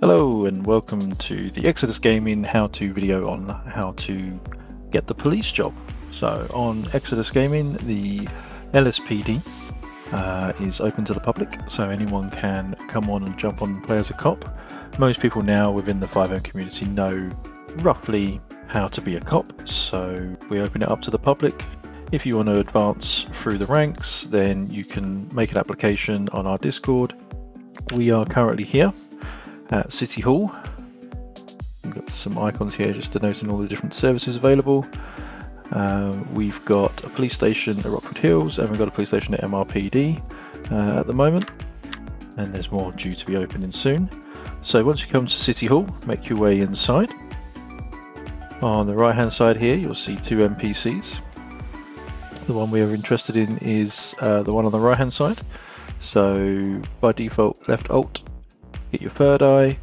Hello and welcome to the Exodus Gaming how-to video on how to get the police job. So on Exodus Gaming, the LSPD is open to the public, so anyone can come on and jump on and play as a cop. Most people now within the FiveM community know roughly how to be a cop, so we open it up to the public. If you want to advance through the ranks, then you can make an application on our Discord. We are currently here at City Hall. We've got some icons here just denoting all the different services available. We've got a police station at Rockford Hills and we've got a police station at MRPD at the moment, and there's more due to be opening soon. So once you come to City Hall, make your way inside. On the right hand side here you'll see two NPCs. The one we are interested in is the one on the right hand side. So by default, left alt, get your third eye,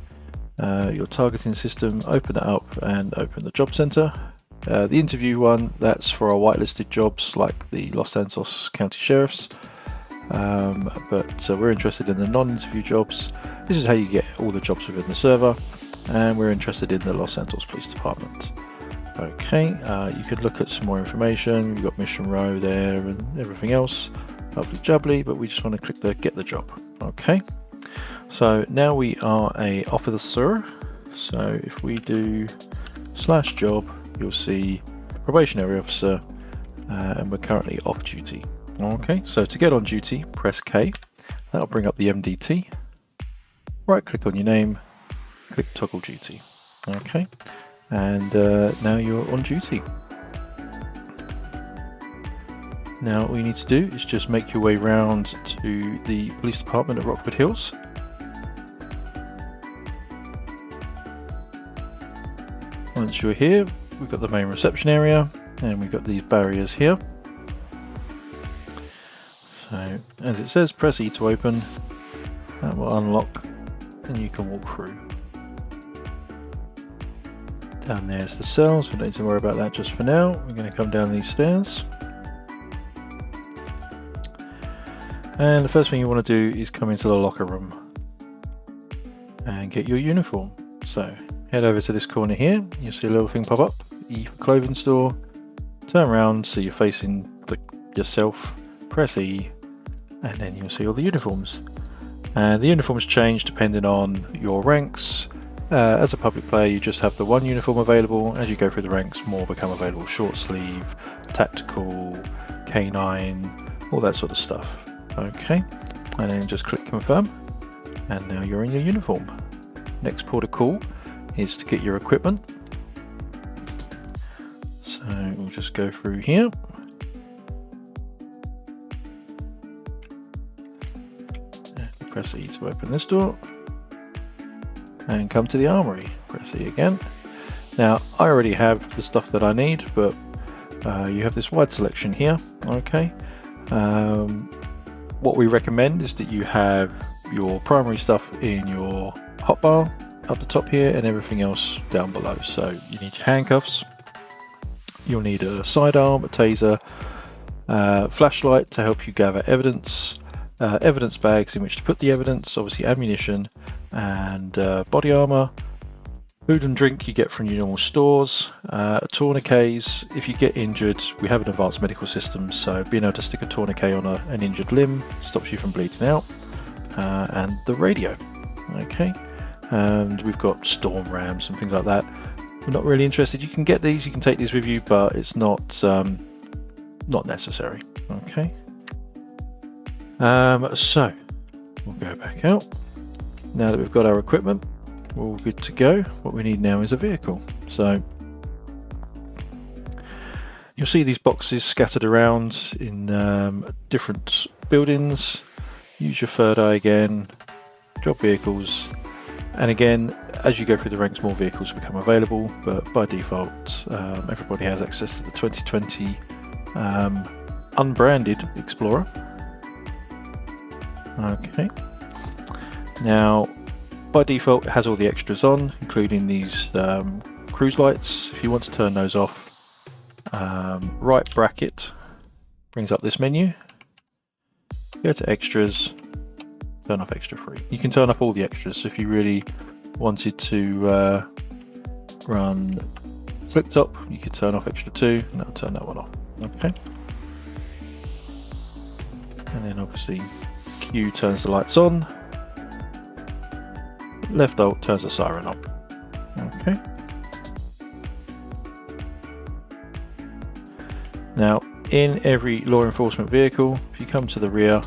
your targeting system, open it up and open the job center. The interview one, that's for our whitelisted jobs like the Los Santos County Sheriffs, but we're interested in the non-interview jobs. This is how you get all the jobs within the server, and we're interested in the Los Santos Police Department. Okay, you could look at some more information. We've got Mission Row there and everything else, lovely jubbly, but we just want to click the get the job. Okay. So now we are a officer, so if we do /job, you'll see probationary officer, and we're currently off duty. Okay, so to get on duty, press K, that'll bring up the MDT, right click on your name, click toggle duty. Okay, and now you're on duty. Now all you need to do is just make your way round to the police department at Rockford Hills. Once you're here, we've got the main reception area and we've got these barriers here. So as it says, press E to open, that will unlock and you can walk through. Down there's the cells, we don't need to worry about that just for now. We're going to come down these stairs. And the first thing you want to do is come into the locker room and get your uniform. So head over to this corner here, you'll see a little thing pop up, E for clothing store, turn around so you're facing yourself, press E, and then you'll see all the uniforms. And the uniforms change depending on your ranks. As a public player you just have the one uniform available. As you go through the ranks, more become available, short sleeve, tactical, K9, all that sort of stuff. Okay, and then just click confirm, and now you're in your uniform. Next port of call is to get your equipment. So we'll just go through here. Press E to open this door and come to the armory. Press E again. Now I already have the stuff that I need, but you have this wide selection here. Okay. What we recommend is that you have your primary stuff in your hotbar up the top here and everything else down below. So you need your handcuffs, you'll need a sidearm, a taser, flashlight to help you gather evidence, evidence bags in which to put the evidence, obviously ammunition, and body armor. Food and drink you get from your normal stores, a tourniquets. If you get injured, we have an advanced medical system, so being able to stick a tourniquet on an injured limb stops you from bleeding out, and the radio. Okay, and we've got storm rams and things like that. We're not really interested. You can get these, you can take these with you, but it's not necessary. Okay, so we'll go back out. Now that we've got our equipment, we're all good to go. What we need now is a vehicle. So you'll see these boxes scattered around in different buildings. Use your third eye again, job vehicles, and again as you go through the ranks more vehicles become available, but by default everybody has access to the 2020 unbranded Explorer. Okay, now by default it has all the extras on, including these cruise lights. If you want to turn those off, right bracket brings up this menu. Go to extras, turn off extra free. You can turn off all the extras, so if you really wanted to run flip top, you could turn off extra 2, and that'll turn that one off. Okay. And then obviously Q turns the lights on, left alt turns the siren on. Okay. Now, in every law enforcement vehicle, if you come to the rear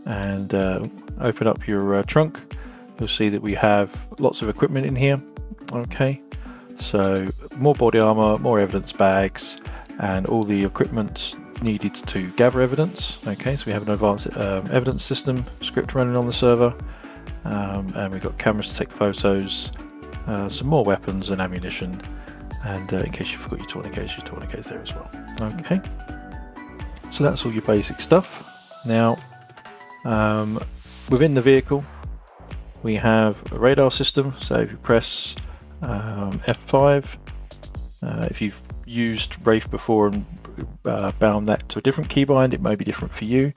and open up your trunk, you'll see that we have lots of equipment in here. Okay, so more body armor, more evidence bags, and all the equipment needed to gather evidence. Okay, so we have an advanced evidence system script running on the server, and we've got cameras to take photos, some more weapons and ammunition, and in case you forgot your tourniquets there as well. Okay, so that's all your basic stuff. Now, within the vehicle, we have a radar system. So if you press F5, if you've used Wraith before and bound that to a different keybind, it may be different for you.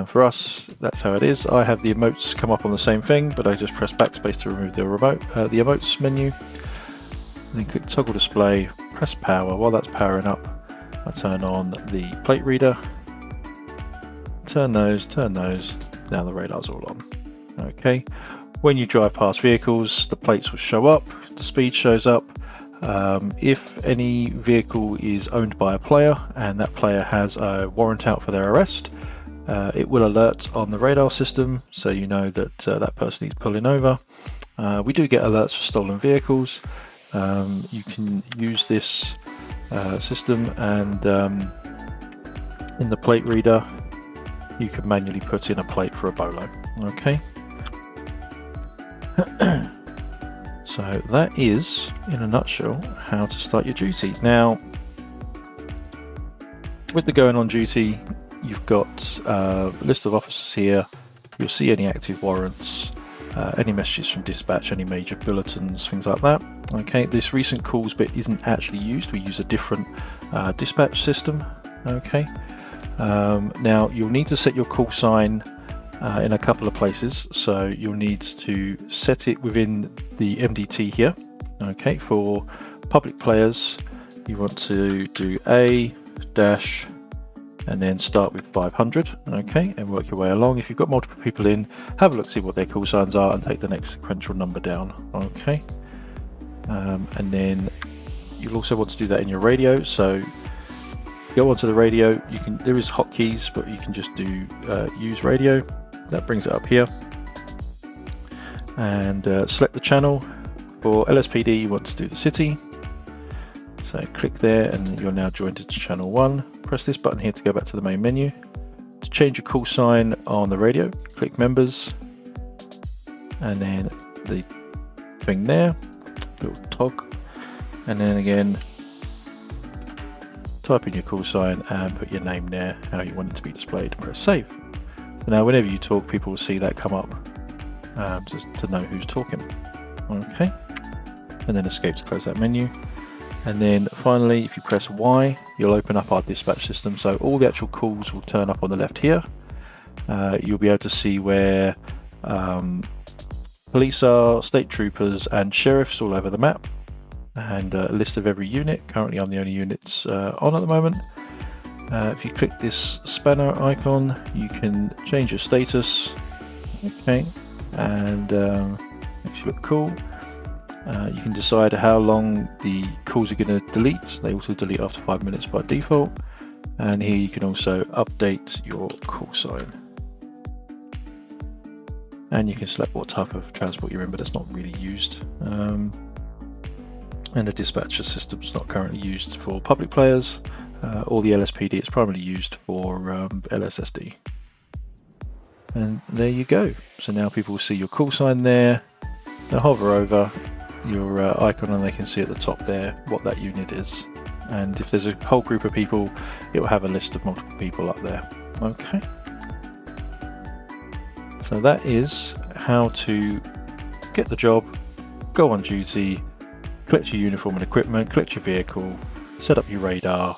For us, that's how it is. I have the emotes come up on the same thing, but I just press backspace to remove the the emotes menu. Then click toggle display, press power. While that's powering up, I turn on the plate reader. Turn those, now the radar's all on. Okay, when you drive past vehicles, the plates will show up, the speed shows up. If any vehicle is owned by a player and that player has a warrant out for their arrest, it will alert on the radar system, so you know that that person is pulling over. We do get alerts for stolen vehicles. You can use this system, and in the plate reader you can manually put in a plate for a bolo. Okay. So that is, in a nutshell, how to start your duty. Now, with the going on duty, you've got a list of officers here. You'll see any active warrants, any messages from dispatch, any major bulletins, things like that. Okay, this recent calls bit isn't actually used. We use a different dispatch system. Okay. Now, you'll need to set your call sign in a couple of places, so you'll need to set it within the MDT here. Okay, for public players, you want to do A dash and then start with 500. Okay, and work your way along. If you've got multiple people in, have a look, see what their call signs are, and take the next sequential number down. Okay, and then you'll also want to do that in your radio. So go onto the radio. You can, there is hotkeys, but you can just do use radio. That brings it up here, and select the channel. For LSPD, you want to do the city, so click there and you're now joined to channel 1. Press this button here to go back to the main menu. To change your call sign on the radio, click members, and then the thing there, little tog, and then again type in your call sign and put your name there, how you want it to be displayed. Press save. So now whenever you talk, people will see that come up, just to know who's talking. Okay, and then escape to close that menu. And then finally, if you press Y, you'll open up our dispatch system. So all the actual calls will turn up on the left here. You'll be able to see where police are, state troopers and sheriffs all over the map, and a list of every unit. Currently I'm the only units on at the moment. If you click this spanner icon, you can change your status. Okay, and makes you look cool. You can decide how long the calls are going to delete. They also delete after 5 minutes by default. And here you can also update your call sign. And you can select what type of transport you're in, but it's not really used. And the dispatcher system is not currently used for public players or the LSPD. It's primarily used for LSSD. And there you go. So now people will see your call sign there. They'll hover over your icon and they can see at the top there what that unit is. And if there's a whole group of people, it will have a list of multiple people up there. Okay. So that is how to get the job, go on duty, collect your uniform and equipment, collect your vehicle, set up your radar,